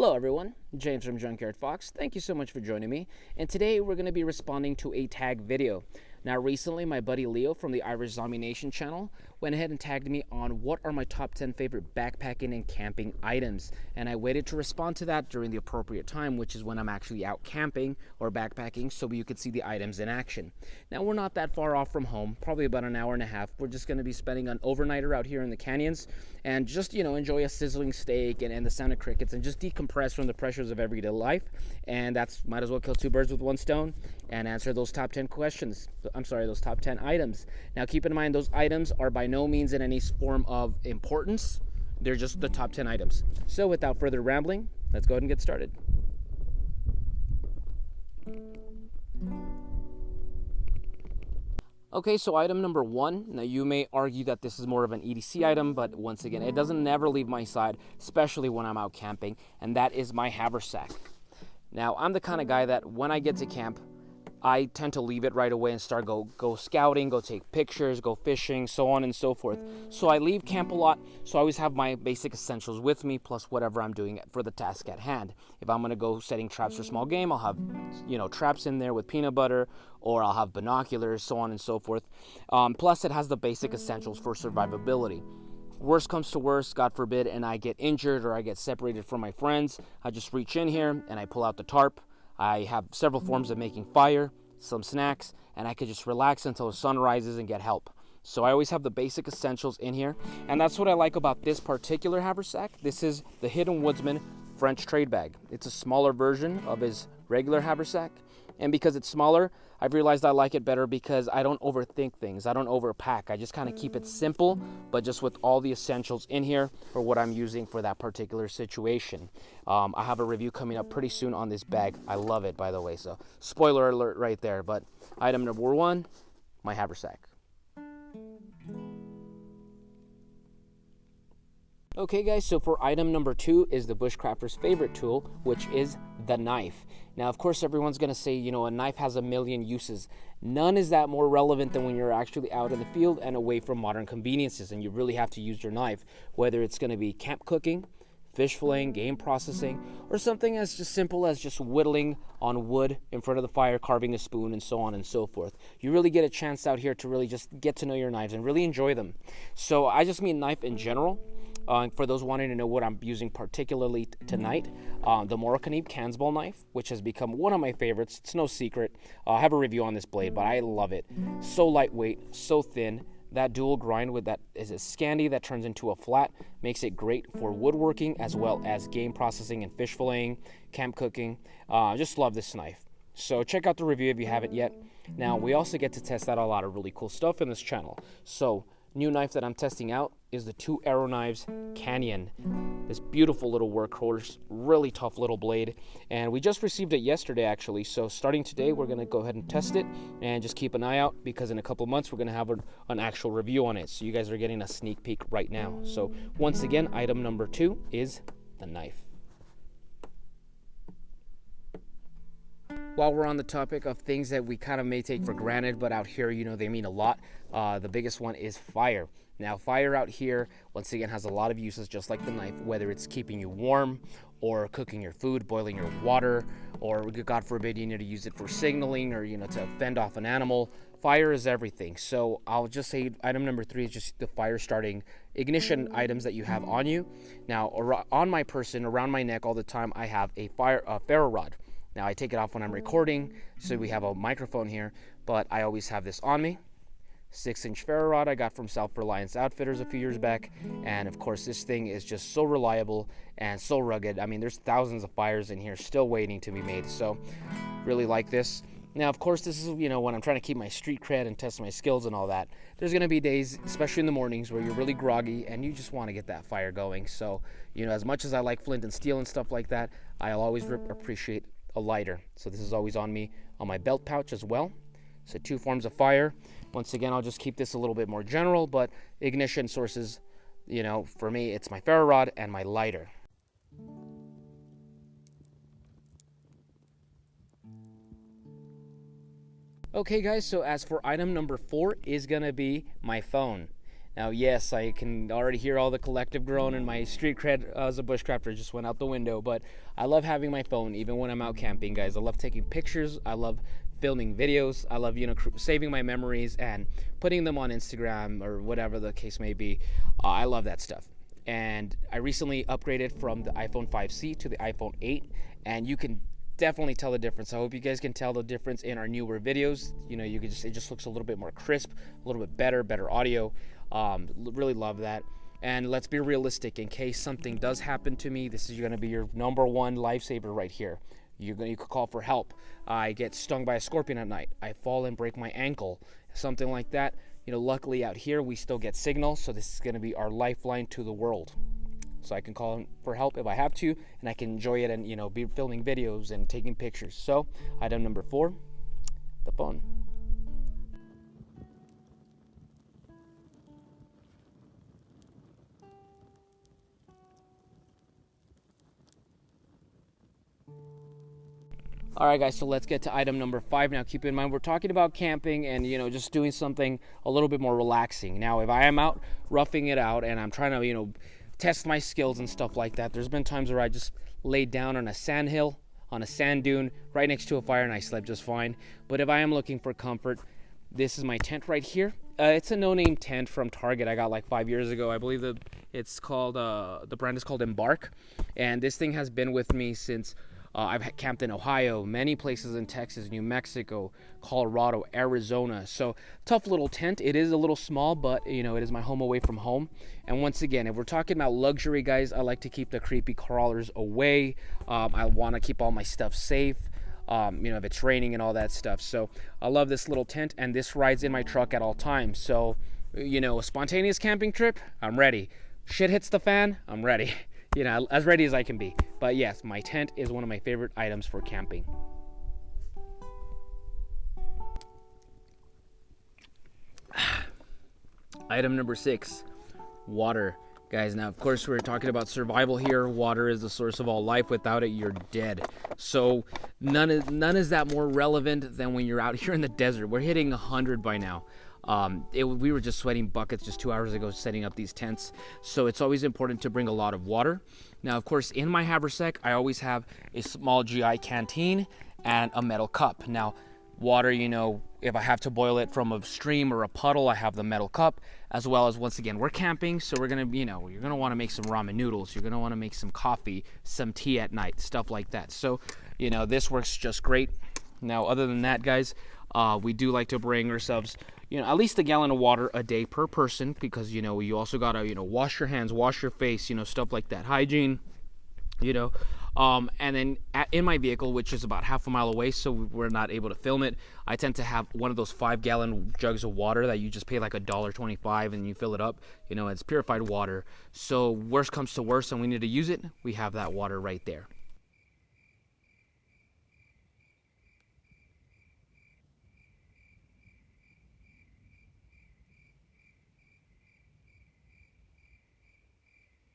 Hello everyone, James from Junkyard Fox. Thank you so much for joining me. And today we're going to be responding to a tag video. Now recently my buddy Leo from the Illumination channel went ahead and tagged me on what are my top 10 favorite backpacking and camping items. And I waited to respond to that during the appropriate time, which is when I'm actually out camping or backpacking, so you could see the items in action. Now we're not that far off from home, probably about an hour and a half. We're just going to be spending an overnighter out here in the canyons and just, enjoy a sizzling steak and the sound of crickets and just decompress from the pressures of everyday life. And that's might as well kill two birds with one stone and answer those top 10 questions. Those top 10 items. Now keep in mind those items are by no means in any form of importance. They're just the top 10 items. So without further rambling, let's go ahead and get started. Okay, so item number one. Now you may argue that this is more of an EDC item, but once again, it doesn't never leave my side, especially when I'm out camping, and that is my Haversack. Now I'm the kind of guy that when I get to camp, I tend to leave it right away and start go scouting, go take pictures, go fishing, so on and so forth. So I leave camp a lot, so I always have my basic essentials with me, plus whatever I'm doing for the task at hand. If I'm gonna go setting traps for small game, I'll have, traps in there with peanut butter, or I'll have binoculars, so on and so forth. Plus it has the basic essentials for survivability. Worst comes to worst, God forbid, and I get injured or I get separated from my friends, I just reach in here and I pull out the tarp. I have several forms of making fire, some snacks, and I could just relax until the sun rises and get help. So I always have the basic essentials in here, and that's what I like about this particular Haversack. This is the Hidden Woodsman French trade bag. It's a smaller version of his regular Haversack, and because it's smaller, I've realized I like it better because I don't overthink things. I don't overpack. I just kind of keep it simple, but just with all the essentials in here for what I'm using for that particular situation. I have a review coming up pretty soon on this bag. I love it, by the way, so spoiler alert right there. But item number one, my Haversack. Okay guys, so for item number two is the bushcrafter's favorite tool, which is the knife. Now of course everyone's gonna say, a knife has a million uses. None is that more relevant than when you're actually out in the field and away from modern conveniences, and you really have to use your knife, whether it's gonna be camp cooking, fish filleting, game processing, or something as just simple as just whittling on wood in front of the fire, carving a spoon, and so on and so forth. You really get a chance out here to really just get to know your knives and really enjoy them. So I just mean knife in general. For those wanting to know what I'm using particularly tonight, the Moroccanib Kanzball knife, which has become one of my favorites. It's no secret. I have a review on this blade, but I love it. So lightweight, so thin. That dual grind with that is a Scandi that turns into a flat makes it great for woodworking as well as game processing and fish filleting, camp cooking. I just love this knife. So check out the review if you haven't yet. Now we also get to test out a lot of really cool stuff in this channel. So new knife that I'm testing out is the 2 Arrow Knives Canyon. This beautiful little workhorse, really tough little blade, and we just received it yesterday actually. So starting today we're gonna go ahead and test it and just keep an eye out, because in a couple months we're gonna have an actual review on it. So you guys are getting a sneak peek right now. So once again, item number two is the knife. While we're on the topic of things that we kind of may take for granted, but out here, they mean a lot, the biggest one is fire. Now, fire out here, once again, has a lot of uses just like the knife, whether it's keeping you warm or cooking your food, boiling your water, or God forbid you need to use it for signaling or, to fend off an animal. Fire is everything. So I'll just say item number three is just the fire starting ignition items that you have on you. Now, on my person, around my neck all the time, I have a ferro rod. Now I take it off when I'm recording, so we have a microphone here, but I always have this on me. 6-inch ferro rod I got from Self-Reliance Outfitters a few years back, and of course this thing is just so reliable and so rugged. I mean, there's thousands of fires in here still waiting to be made, so really like this. Now of course this is, when I'm trying to keep my street cred and test my skills and all that, there's going to be days, especially in the mornings, where you're really groggy and you just want to get that fire going. So, as much as I like flint and steel and stuff like that, I'll always appreciate a lighter. So this is always on me on my belt pouch as well. So 2 forms of fire. Once again, I'll just keep this a little bit more general, but ignition sources, for me, it's my ferro rod and my lighter. Okay guys, so as for item number 4 is gonna be my phone. Now, yes, I can already hear all the collective groan, and my street cred as a bushcrafter just went out the window. But I love having my phone even when I'm out camping, guys. I love taking pictures. I love filming videos. I love, saving my memories and putting them on Instagram or whatever the case may be. I love that stuff. And I recently upgraded from the iPhone 5C to the iPhone 8, and you can definitely tell the difference. I hope you guys can tell the difference in our newer videos. You can it just looks a little bit more crisp, a little bit better audio. Really love that. And let's be realistic. In case something does happen to me, this is going to be your number one lifesaver right here. You could call for help. I get stung by a scorpion at night. I fall and break my ankle, something like that. Luckily out here we still get signal, so this is going to be our lifeline to the world. So I can call for help if I have to, and I can enjoy it and be filming videos and taking pictures. So item number 4, the phone. All right, guys, so let's get to item number 5 now. Keep in mind, we're talking about camping and, just doing something a little bit more relaxing. Now, if I am out roughing it out and I'm trying to, test my skills and stuff like that, there's been times where I just laid down on a sand hill, on a sand dune, right next to a fire, and I slept just fine. But if I am looking for comfort, this is my tent right here. It's a no-name tent from Target I got like 5 years ago. I believe it's called, the brand is called Embark. And this thing has been with me since I've camped in Ohio, many places in Texas, New Mexico, Colorado, Arizona. So tough little tent. It is a little small, but it is my home away from home. And once again, if we're talking about luxury, guys, I like to keep the creepy crawlers away. I want to keep all my stuff safe. If it's raining and all that stuff. So I love this little tent, and this rides in my truck at all times. So, a spontaneous camping trip, I'm ready. Shit hits the fan, I'm ready. As ready as I can be. But yes, my tent is one of my favorite items for camping. Item number 6, water. Guys, now of course we're talking about survival here. Water is the source of all life. Without it, you're dead. So none is that more relevant than when you're out here in the desert. We're hitting 100 by now. We were just sweating buckets just 2 hours ago setting up these tents. So it's always important to bring a lot of water. Now, of course, in my Haversack, I always have a small GI canteen and a metal cup. Now, water, if I have to boil it from a stream or a puddle, I have the metal cup, as well as, once again, we're camping, so we're gonna, you're gonna want to make some ramen noodles, you're gonna want to make some coffee, some tea at night, stuff like that. So, this works just great. Now, other than that, guys, we do like to bring ourselves, at least a gallon of water a day per person, because, you also gotta, wash your hands, wash your face, stuff like that, hygiene, and then in my vehicle, which is about half a mile away, so we're not able to film it, I tend to have one of those 5-gallon jugs of water that you just pay like $1.25 and you fill it up. It's purified water. So worst comes to worst and we need to use it, we have that water right there.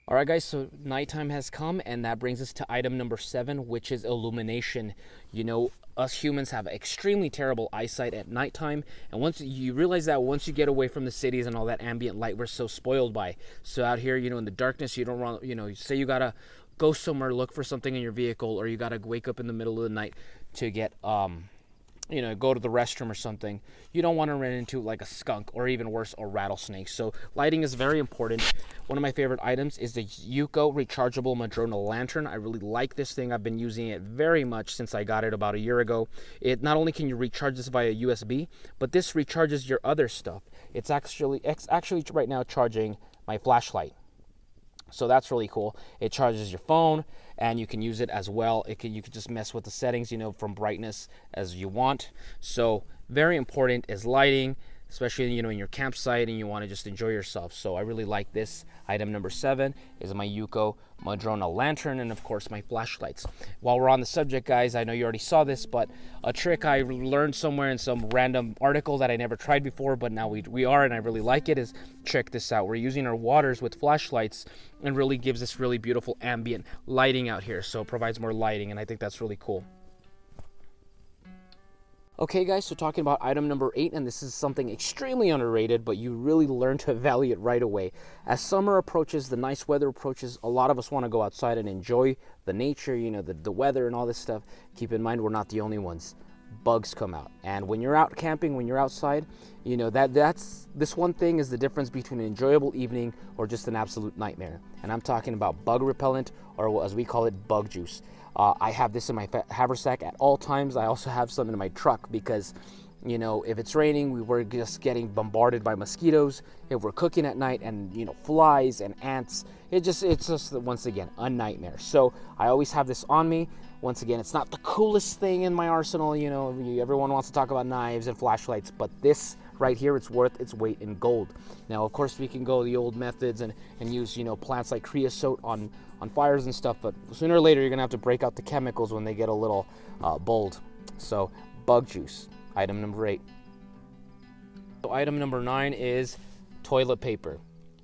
All right, guys, so nighttime has come, and that brings us to item number 7, which is illumination. Us humans have extremely terrible eyesight at nighttime, and once you once you get away from the cities and all that ambient light we're so spoiled by. So out here, in the darkness, you don't want, say you gotta go somewhere, look for something in your vehicle, or you gotta wake up in the middle of the night to get go to the restroom or something, you don't want to run into like a skunk or even worse, a rattlesnake. So lighting is very important. One of my favorite items is the Yuko rechargeable Madrona lantern. I really like this thing. I've been using it very much since I got it about a year ago. It not only can you recharge this via USB, but this recharges your other stuff. It's actually right now charging my flashlight. So that's really cool. It charges your phone, and you can use it as well. You can just mess with the settings, from brightness as you want. So very important is lighting, especially in your campsite and you want to just enjoy yourself. So I really like this. Item number 7 is my Yuko Madrona lantern, and of course my flashlights. While we're on the subject, guys, I know you already saw this, but a trick I learned somewhere in some random article that I never tried before, but now we are, and I really like it, is check this out. We're using our waters with flashlights, and really gives this really beautiful ambient lighting out here. So it provides more lighting, and I think that's really cool. Okay guys, so talking about item number 8, and this is something extremely underrated, but you really learn to value it right away. As summer approaches, the nice weather approaches, a lot of us want to go outside and enjoy the nature, you know, the weather and all this stuff. Keep in mind, we're not the only ones. Bugs come out, and when you're out camping, when you're outside, you know, that's this one thing is the difference between an enjoyable evening or just an absolute nightmare. And I'm talking about bug repellent, or as we call it, bug juice. I have this in my Haversack at all times. I also have some in my truck because, you know, if it's raining, we're just getting bombarded by mosquitoes. If we're cooking at night and, you know, flies and ants, it's just once again a nightmare. So I always have this on me. Once again, it's not the coolest thing in my arsenal. You know, everyone wants to talk about knives and flashlights, but this right here, it's worth its weight in gold. Now, of course, we can go the old methods and use, you know, plants like creosote on fires and stuff, but sooner or later, you're gonna have to break out the chemicals when they get a little bold. So, bug juice, item number 8. So, item number 9 is toilet paper.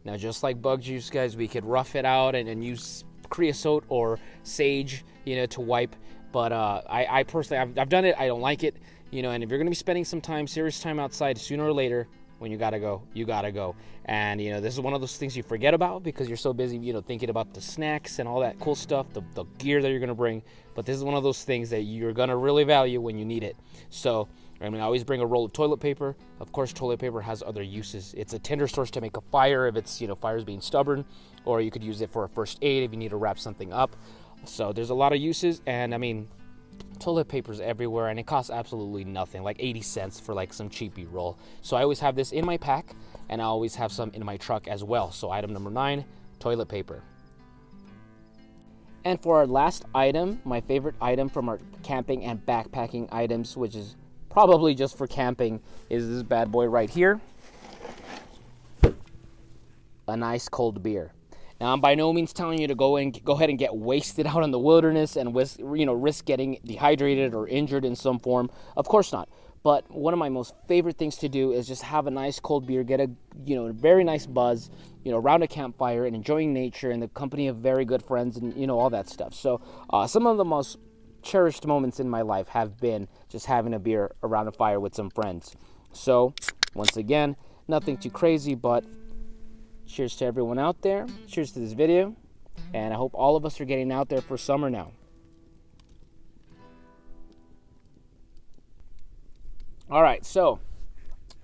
Now, just like bug juice, guys, we could rough it out and use creosote or sage, you know, to wipe. But I personally, I've done it. I don't like it, you know. And if you're gonna be spending some time, serious time outside, sooner or later, when you gotta go, you gotta go. And you know, this is one of those things you forget about because you're so busy, you know, thinking about the snacks and all that cool stuff, the gear that you're gonna bring. But this is one of those things that you're gonna really value when you need it. So I mean, I always bring a roll of toilet paper. Of course, toilet paper has other uses. It's a tinder source to make a fire if it's, you know, fire's being stubborn, or you could use it for a first aid if you need to wrap something up. So there's a lot of uses, and I mean, toilet paper's everywhere, and it costs absolutely nothing, like 80 cents for like some cheapy roll. So I always have this in my pack, and I always have some in my truck as well. So item number 9, toilet paper. And for our last item, my favorite item from our camping and backpacking items, which is probably just for camping, is this bad boy right here. A nice cold beer. Now, I'm by no means telling you to go ahead and get wasted out in the wilderness and risk getting dehydrated or injured in some form. Of course not. But one of my most favorite things to do is just have a nice cold beer, get a very nice buzz, around a campfire and enjoying nature in the company of very good friends and all that stuff. So some of the most cherished moments in my life have been just having a beer around a fire with some friends. So once again, nothing too crazy, but cheers to everyone out there. Cheers to this video. And I hope all of us are getting out there for summer now. All right, so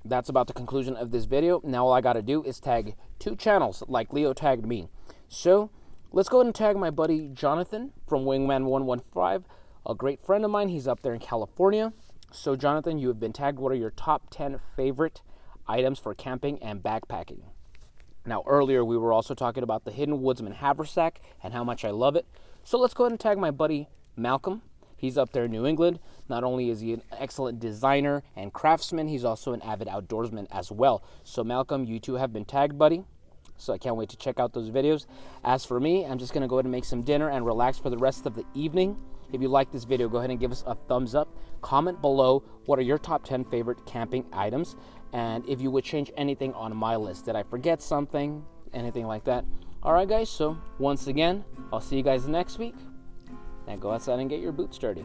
that's about the conclusion of this video. Now all I got to do is tag 2 channels like Leo tagged me. So let's go ahead and tag my buddy Jonathan from Wingman115, a great friend of mine. He's up there in California. So Jonathan, you have been tagged. What are your top 10 favorite items for camping and backpacking? Now, earlier we were also talking about the Hidden Woodsman Haversack and how much I love it. So let's go ahead and tag my buddy Malcolm. He's up there in New England. Not only is he an excellent designer and craftsman, he's also an avid outdoorsman as well. So Malcolm, you two have been tagged, buddy. So I can't wait to check out those videos. As for me, I'm just going to go ahead and make some dinner and relax for the rest of the evening. If you like this video, go ahead and give us a thumbs up. Comment below what are your top 10 favorite camping items. And if you would change anything on my list. Did I forget something? Anything like that? All right, guys. So once again, I'll see you guys next week. Now go outside and get your boots dirty.